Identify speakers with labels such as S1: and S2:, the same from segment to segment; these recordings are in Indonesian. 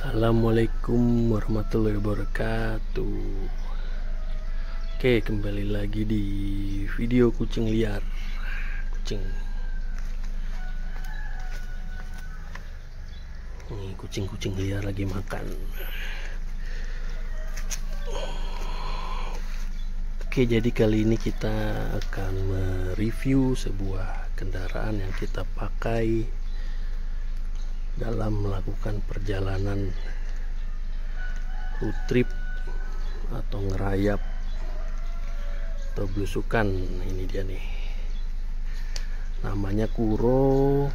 S1: Assalamualaikum warahmatullahi wabarakatuh. Oke, kembali lagi di video kucing liar. Kucing liar lagi makan. Oke, jadi kali ini kita akan mereview sebuah kendaraan yang kita pakai dalam melakukan perjalanan road trip atau ngerayap atau belusukan. Ini dia nih, namanya Kuro.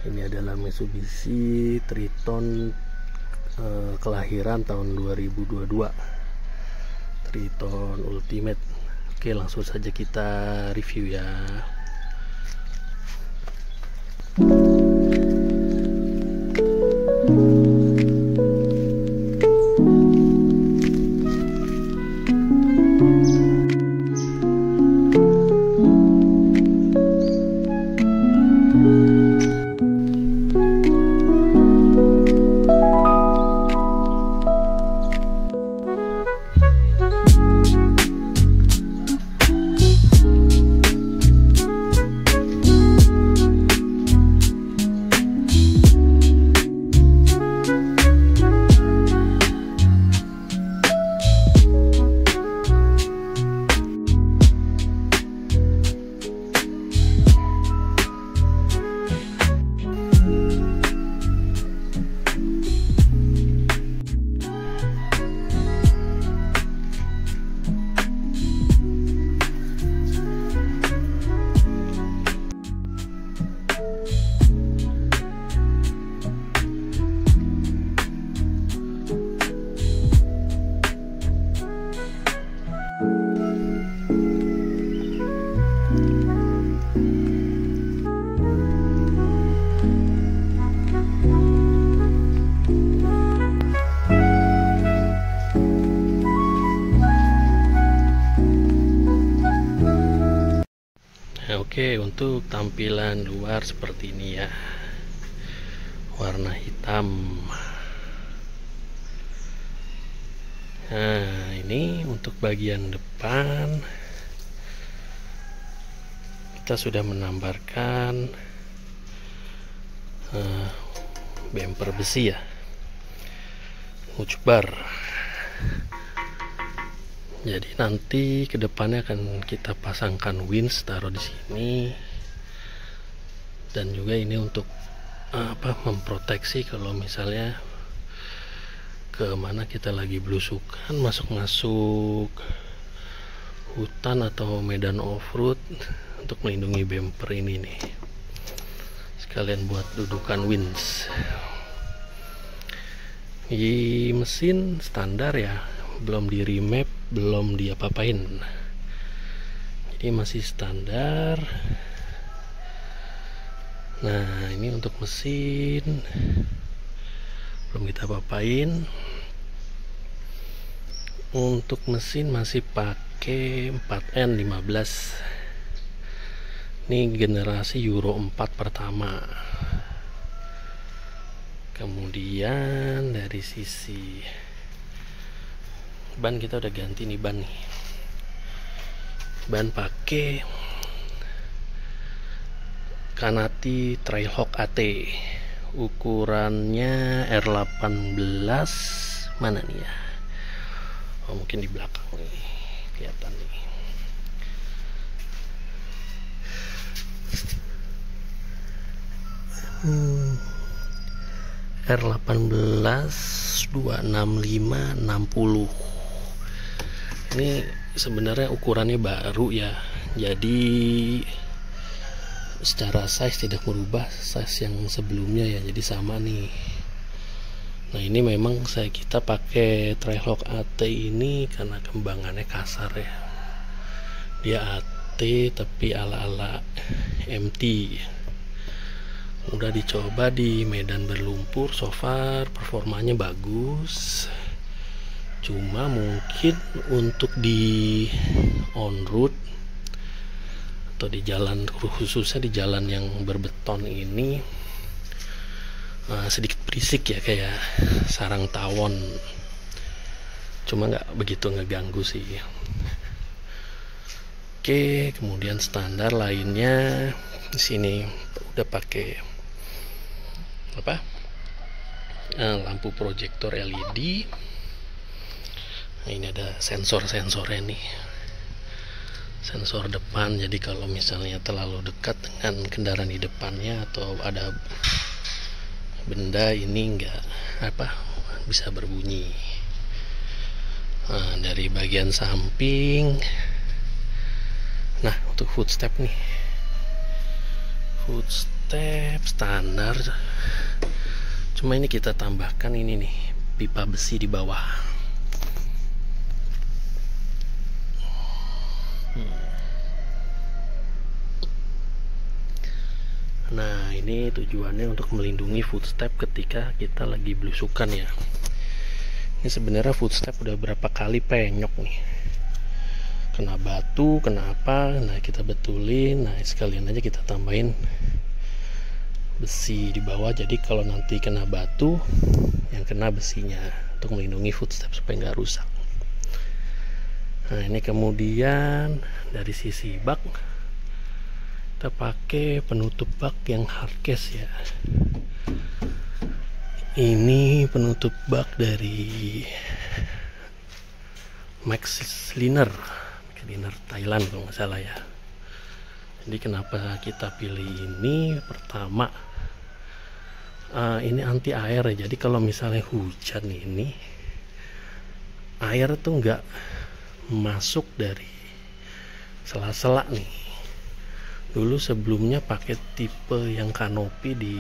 S1: Ini adalah Mitsubishi Triton kelahiran tahun 2022, Triton Ultimate. Oke, langsung saja kita review ya. Oke, untuk tampilan luar seperti ini ya, warna hitam. Nah, ini untuk bagian depan kita sudah menambahkan bumper besi ya, mucbar. Jadi nanti kedepannya akan kita pasangkan winch, taruh di sini, dan juga ini untuk memproteksi kalau misalnya ke mana kita lagi belusukan, masuk hutan atau medan off-road, untuk melindungi bumper ini nih, sekalian buat dudukan winch. Di mesin standar ya, belum di remap, belum diapa-apain, jadi masih standar. Nah, ini untuk mesin belum kita apa-apain. Untuk mesin masih pakai 4N15, ini generasi Euro 4 pertama. Kemudian dari sisi ban kita udah ganti nih, ban pakai Kanati Trailhawk AT, ukurannya R18. Mana nih ya? Oh, mungkin di belakang nih kelihatan nih. R18 265/60. Ini sebenarnya ukurannya baru ya, jadi secara size tidak merubah size yang sebelumnya ya, jadi sama nih. Nah, ini memang kita pakai Trailhawk AT ini karena kembangannya kasar ya, dia AT tapi ala-ala MT. Udah dicoba di medan berlumpur, so far performanya bagus. Cuma mungkin untuk di on road atau di jalan, khususnya di jalan yang berbeton ini, sedikit berisik ya, kayak sarang tawon, cuma nggak begitu ngeganggu sih. Oke, kemudian standar lainnya di sini udah pakai lampu proyektor LED. Nah, ini ada sensor-sensornya nih, sensor depan, jadi kalau misalnya terlalu dekat dengan kendaraan di depannya atau ada benda, ini bisa berbunyi. Nah, dari bagian samping, nah untuk footstep nih, footstep standar, cuma ini kita tambahkan ini nih, pipa besi di bawah. Nah, ini tujuannya untuk melindungi footstep ketika kita lagi belusukan ya. Ini sebenarnya footstep udah berapa kali penyok nih, kena batu, kena apa. Nah, kita betulin. Nah, sekalian aja kita tambahin besi di bawah, jadi kalau nanti kena batu, yang kena besinya, untuk melindungi footstep supaya nggak rusak. Nah, ini kemudian dari sisi bak kita pakai penutup bak yang hardcase ya. Ini penutup bak dari MaxLiner Thailand kalau nggak salah ya. Jadi kenapa kita pilih ini? Pertama, ini anti air ya. Jadi kalau misalnya hujan ini, air tuh nggak masuk dari sela-sela nih. Dulu sebelumnya pakai tipe yang kanopi di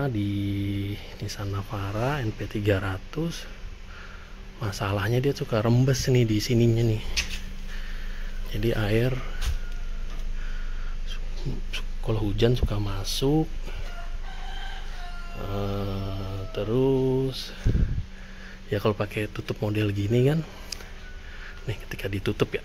S1: di Nissan Navara NP300. Masalahnya dia suka rembes nih di sininya nih. Jadi air kalau hujan suka masuk. Terus ya kalau pakai tutup model gini kan, nih ketika ditutup ya,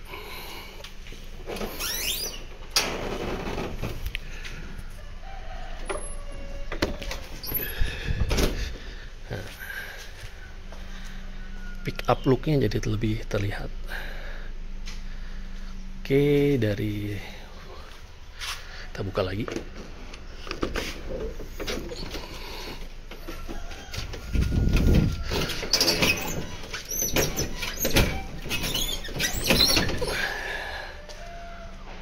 S1: pick up looknya jadi lebih terlihat. Oke, dari kita buka lagi.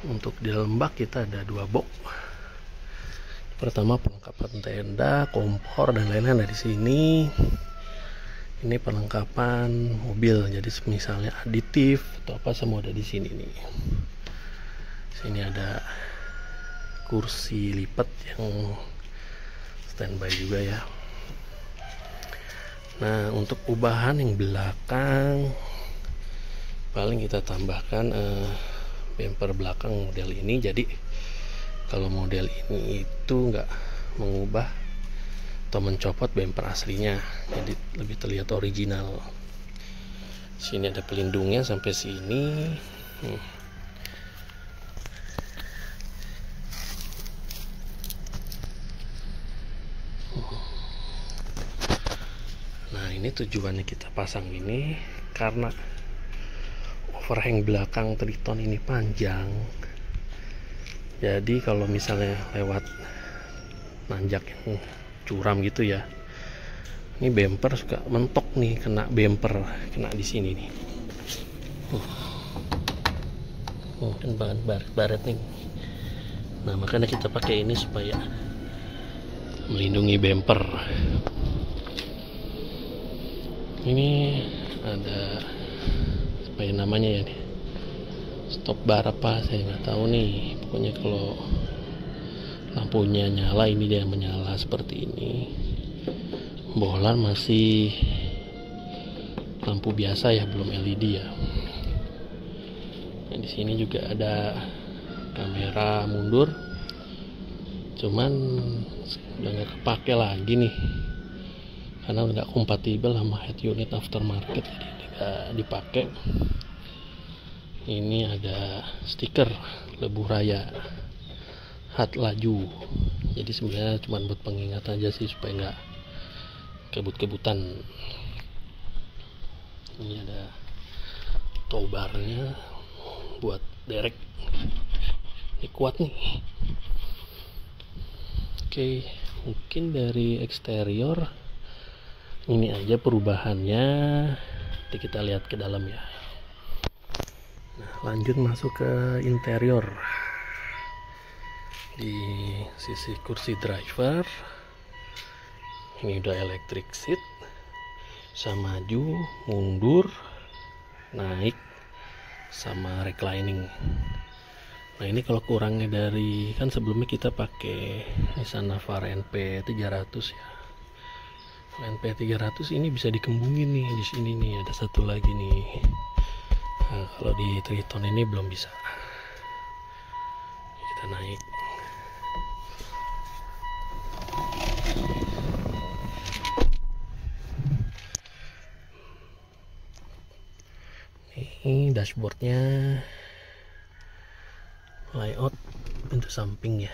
S1: Untuk di dalam bak kita ada 2 box. Pertama perlengkapan tenda, kompor dan lain-lain dari sini. Ini perlengkapan mobil, jadi misalnya aditif atau apa semua ada di sini nih. Sini ada kursi lipat yang standby juga ya. Nah, untuk ubahan yang belakang paling kita tambahkan bumper belakang model ini. Jadi kalau model ini itu nggak mengubah atau mencopot bumper aslinya, jadi lebih terlihat original. Sini ada pelindungnya sampai sini. Nah, ini tujuannya kita pasang ini karena overhang belakang Triton ini panjang. Jadi kalau misalnya lewat nanjak yang curam gitu ya, ini bumper suka mentok nih, kena bumper, kena di sini nih. Kan baret nih. Nah, makanya kita pakai ini supaya melindungi bumper. Ini ada apa ya namanya ya nih, stop bar apa saya nggak tahu nih. Pokoknya kalau lampunya nyala, ini dia menyala seperti ini. Bohlam masih lampu biasa ya, belum LED ya. Nah, di sini juga ada kamera mundur, cuman udah nggak kepake lagi nih karena udah nggak kompatibel sama head unit aftermarket, jadi nggak dipakai. Ini ada stiker Lebuh Raya, hat laju jadi sebenarnya cuma buat pengingat aja sih supaya nggak kebut-kebutan. Ini ada tow barnya buat derek, ini kuat nih. Oke, mungkin dari eksterior ini aja perubahannya. Nanti kita lihat ke dalam ya. Nah, lanjut masuk ke interior. Di sisi kursi driver ini udah electric seat, bisa maju, mundur, naik, sama reclining. Nah ini kalau kurangnya dari, kan sebelumnya kita pakai Nissan Navara NP 300 ya. NP 300 ini bisa dikembungin nih, di sini nih ada satu lagi nih. Nah, kalau di Triton ini belum bisa. Kita naik. Ini dashboardnya, layout pintu samping ya.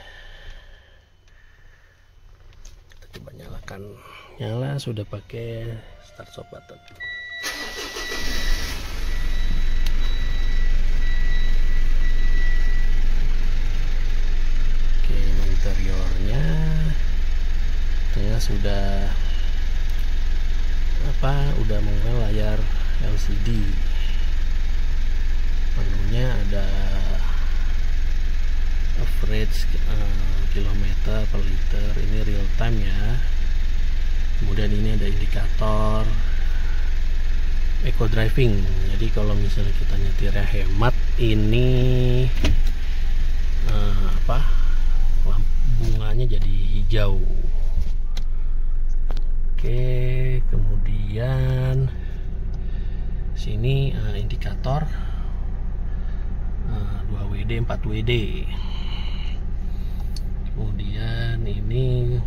S1: Kita coba nyalakan. Nyala, sudah pakai start stop button. Oke, interiornya tengah sudah udah menggunakan layar LCD. Menunya ada average kilometer per liter, ini real time ya. Kemudian ini ada indikator eco driving, jadi kalau misalnya kita nyetirnya hemat, ini bunganya jadi hijau. Oke, kemudian sini indikator 2WD 4WD. Kemudian ini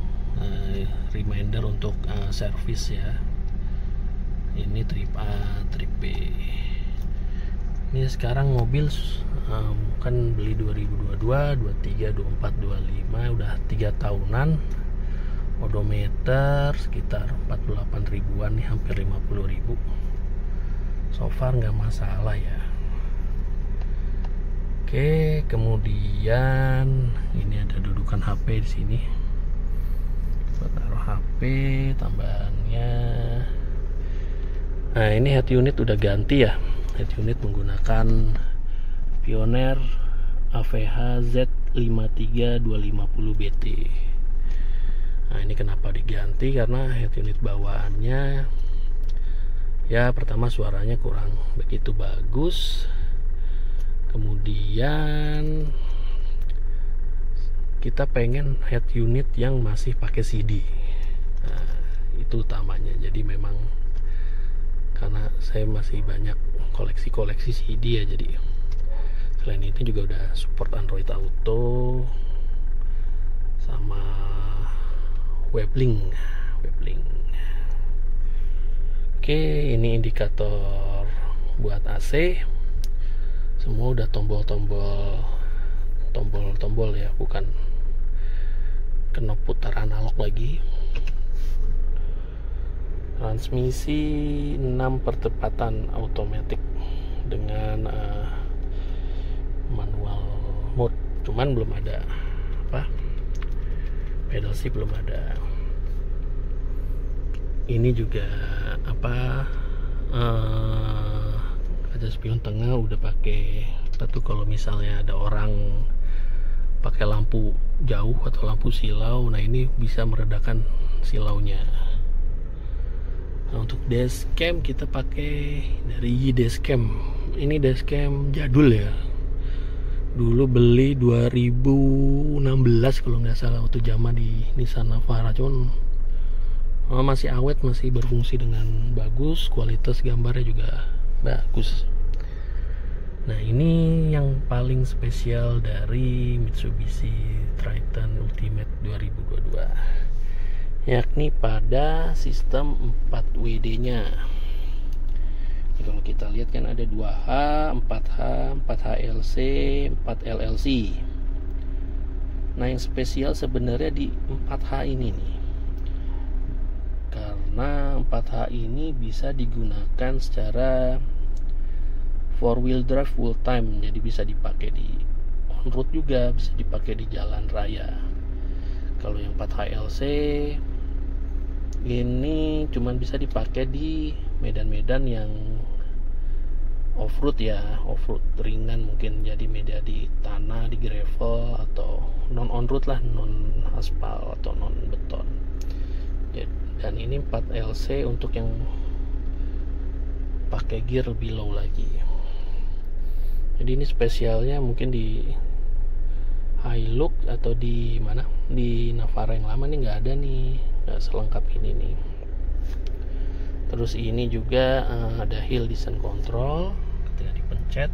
S1: reminder untuk service ya. Ini trip A, trip B. Ini sekarang mobil kan beli 2022, 23, 24, 25, udah 3 tahunan. Odometer sekitar 48 ribuan nih, hampir 50 ribu. So far nggak masalah ya. Oke, kemudian ini ada dudukan HP di sini. Buat taruh HP, tambahannya. Nah, ini head unit udah ganti ya. Head unit menggunakan Pioneer AVH Z53250BT. Nah, ini kenapa diganti? Karena head unit bawaannya ya pertama suaranya kurang begitu bagus. Kemudian kita pengen head unit yang masih pakai CD. Nah, itu utamanya. Jadi memang karena saya masih banyak koleksi CD ya, jadi selain itu juga udah support Android Auto sama Weblink. Oke, ini indikator buat AC. Semua udah tombol ya, bukan knop putar analog lagi. Transmisi 6 percepatan automatic dengan manual mode, cuman belum ada pedal shift, belum ada. Ini juga kaca spion tengah udah pakai kalau misalnya ada orang pakai lampu jauh atau lampu silau, nah ini bisa meredakan silaunya. Nah, untuk dashcam kita pakai dari Y-Dashcam. Ini dashcam jadul ya. Dulu beli 2016 kalau nggak salah, waktu zaman di Nissan Navara. Cuman masih awet, masih berfungsi dengan bagus, kualitas gambarnya juga bagus. Nah, ini yang paling spesial dari Mitsubishi Triton Ultimate 2022, yakni pada sistem 4WD nya. Kalau kita lihat kan ada 2H, 4H, 4HLC, 4LLC. Nah, yang spesial sebenarnya di 4H ini nih, karena 4H ini bisa digunakan secara 4-wheel drive full time, jadi bisa dipakai di on road juga, bisa dipakai di jalan raya. Kalau yang 4HLC ini cuman bisa dipakai di medan-medan yang off-road ya, off-road ringan mungkin, jadi medan di tanah, di gravel, atau non on-road lah, non aspal atau non beton. Dan ini 4LC untuk yang pakai gear lebih low lagi. Jadi ini spesialnya mungkin di Hilux atau di mana, di Navara yang lama nih nggak ada nih, nggak selengkap ini nih. Terus ini juga ada hill descent control ketika dipencet.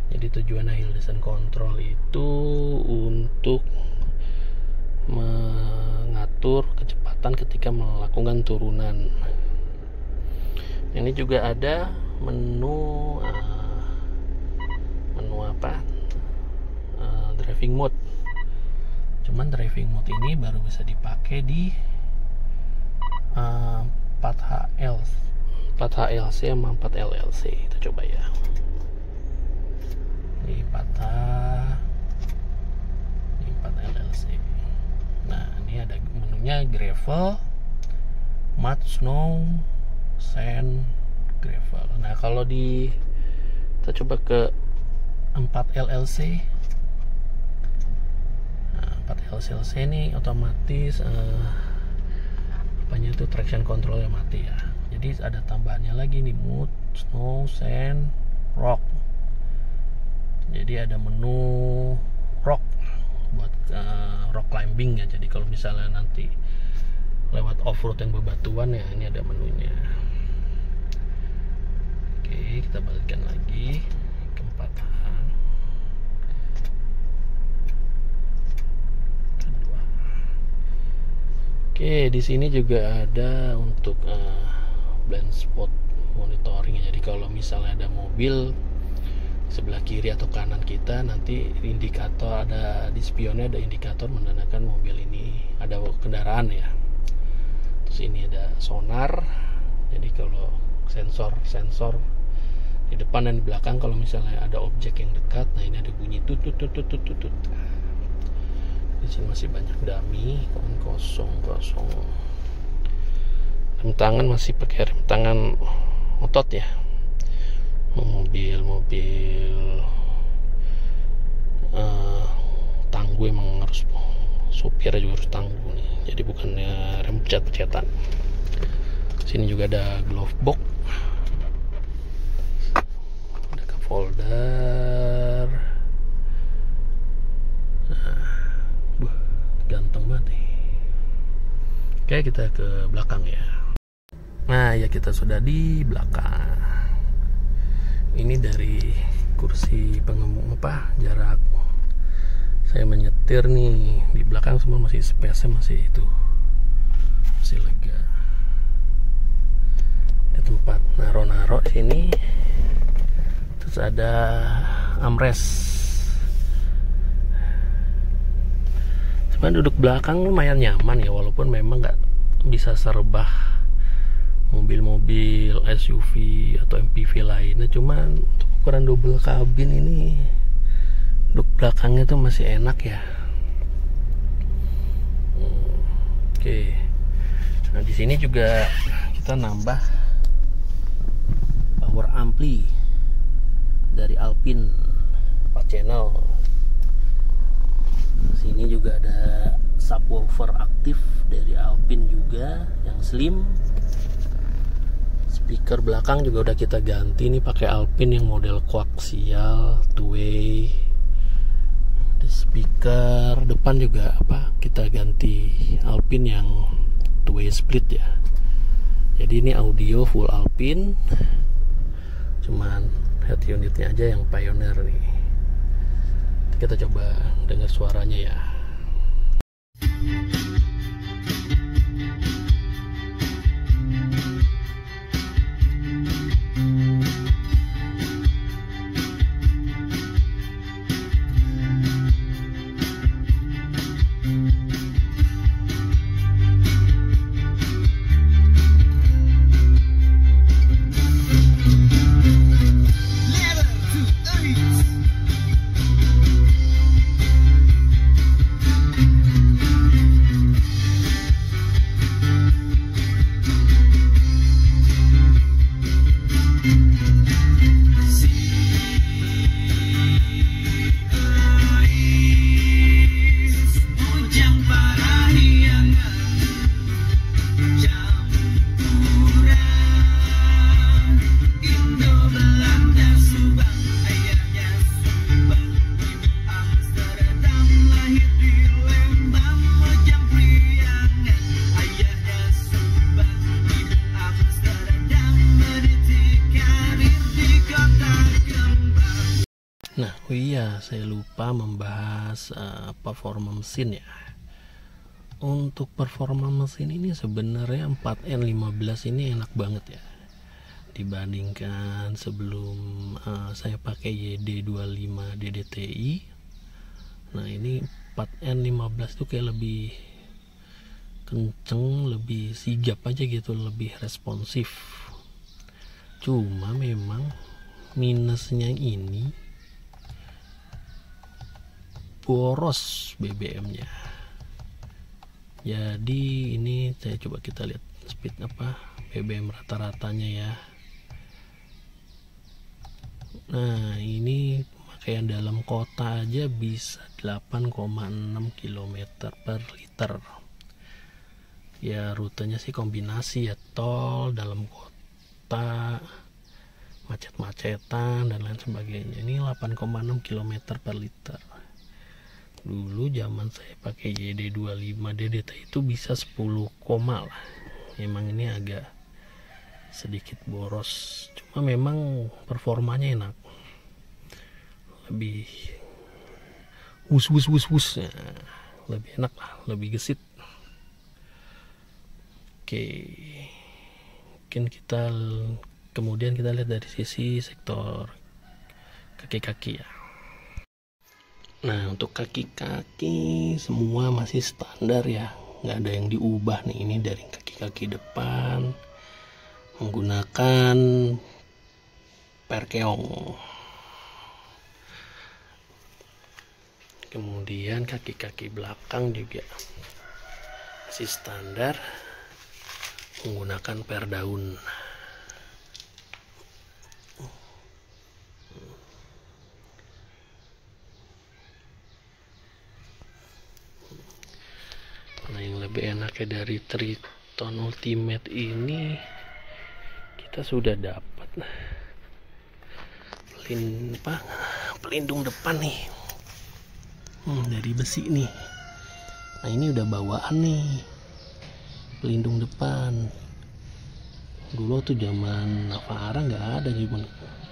S1: Jadi tujuan hill descent control itu untuk mengatur kecepatan ketika melakukan turunan. Ini juga ada menu driving mode. Cuman driving mode ini baru bisa dipakai di 4HLC sama 4LLC. Kita coba ya. Ini 4H, ini 4LLC. Nah, ini ada menunya gravel, mud, snow, sand, gravel. Nah, kalau kita coba ke 4LLC. Nah, 4LLC ini otomatis apanya itu traction controlnya mati ya. Jadi ada tambahannya lagi nih, mud, snow, sand, rock. Jadi ada menu rock buat rock climbing ya. Jadi kalau misalnya nanti lewat off-road yang bebatuan ya, ini ada menunya. Oke, kita balikkan lagi ke 4H. Kedua. Oke, di sini juga ada untuk blind spot monitoring. Jadi kalau misalnya ada mobil sebelah kiri atau kanan kita, nanti indikator, ada di spionnya ada indikator menandakan mobil ini ada kendaraan ya. Terus ini ada sonar, jadi kalau sensor di depan dan di belakang, kalau misalnya ada objek yang dekat, nah ini ada bunyi tut. Di sini masih banyak dummy, kosong. Rem tangan masih pakai rem tangan otot ya. Mobil tangguh, emang harus supirnya juga harus tangguh nih, jadi bukannya rem pecat-pecatan. Sini juga ada glove box, ada cup holder. Ganteng banget nih. Oke, kita ke belakang ya. Nah ya, kita sudah di belakang. Ini dari kursi pengemudi jarak saya menyetir nih, di belakang semua masih space-nya masih lega. Ada tempat naro sini. Terus ada armrest. Sebenarnya duduk belakang lumayan nyaman ya, walaupun memang nggak bisa serebah mobil-mobil SUV atau MPV lainnya. Cuman untuk ukuran double kabin ini, duduk belakangnya tuh masih enak ya. Oke. Nah, di sini juga kita nambah power ampli dari Alpine 4 channel. Sini juga ada subwoofer aktif dari Alpine juga yang slim. Speaker belakang juga udah kita ganti nih pakai Alpine yang model koaksial 2-way. Di speaker depan juga kita ganti Alpine yang 2-way split ya. Jadi ini audio full Alpine, cuman head unitnya aja yang Pioneer nih. Kita coba dengar suaranya ya. iya, saya lupa membahas performa mesin ya. Untuk performa mesin ini sebenarnya 4N15 ini enak banget ya, dibandingkan sebelum saya pakai YD25 DDTi. Nah ini 4N15 tuh kayak lebih kenceng, lebih sigap aja gitu, lebih responsif. Cuma memang minusnya ini boros BBM-nya. Jadi ini saya coba kita lihat speed BBM rata-ratanya ya. Nah ini pemakaian dalam kota aja bisa 8,6 km per liter. Ya rutenya sih kombinasi ya, tol, dalam kota, macet-macetan dan lain sebagainya. Ini 8,6 km per liter. Dulu zaman saya pakai YD25 DDT itu bisa 10, lah. Memang ini agak sedikit boros, cuma memang performanya enak, lebih wus, nah, lebih enak lah, lebih gesit. Oke, mungkin kemudian kita lihat dari sisi sektor kaki-kaki ya. Nah untuk kaki-kaki semua masih standar ya, nggak ada yang diubah nih. Ini dari kaki-kaki depan menggunakan perkeong, kemudian kaki-kaki belakang juga masih standar menggunakan per daun. Nah yang lebih enaknya dari Triton Ultimate ini, kita sudah dapat pelindung depan nih, dari besi nih. Nah ini udah bawaan nih pelindung depan. Dulu tuh zaman Navara nggak ada, cuma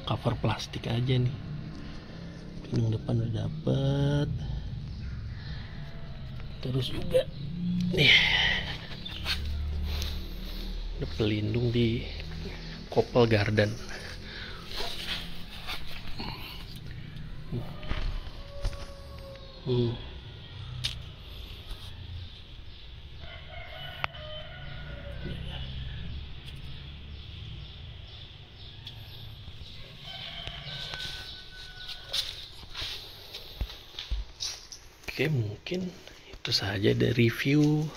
S1: cover plastik aja nih. Pelindung depan udah dapet, terus juga nih ada pelindung di Kopel Garden. Oke, mungkin itu saja dari review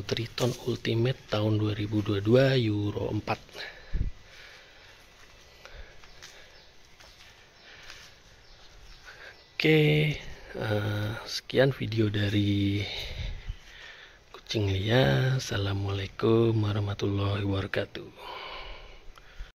S1: Triton Ultimate tahun 2022 Euro 4. Oke, sekian video dari Kucing Lia. Assalamualaikum warahmatullahi wabarakatuh.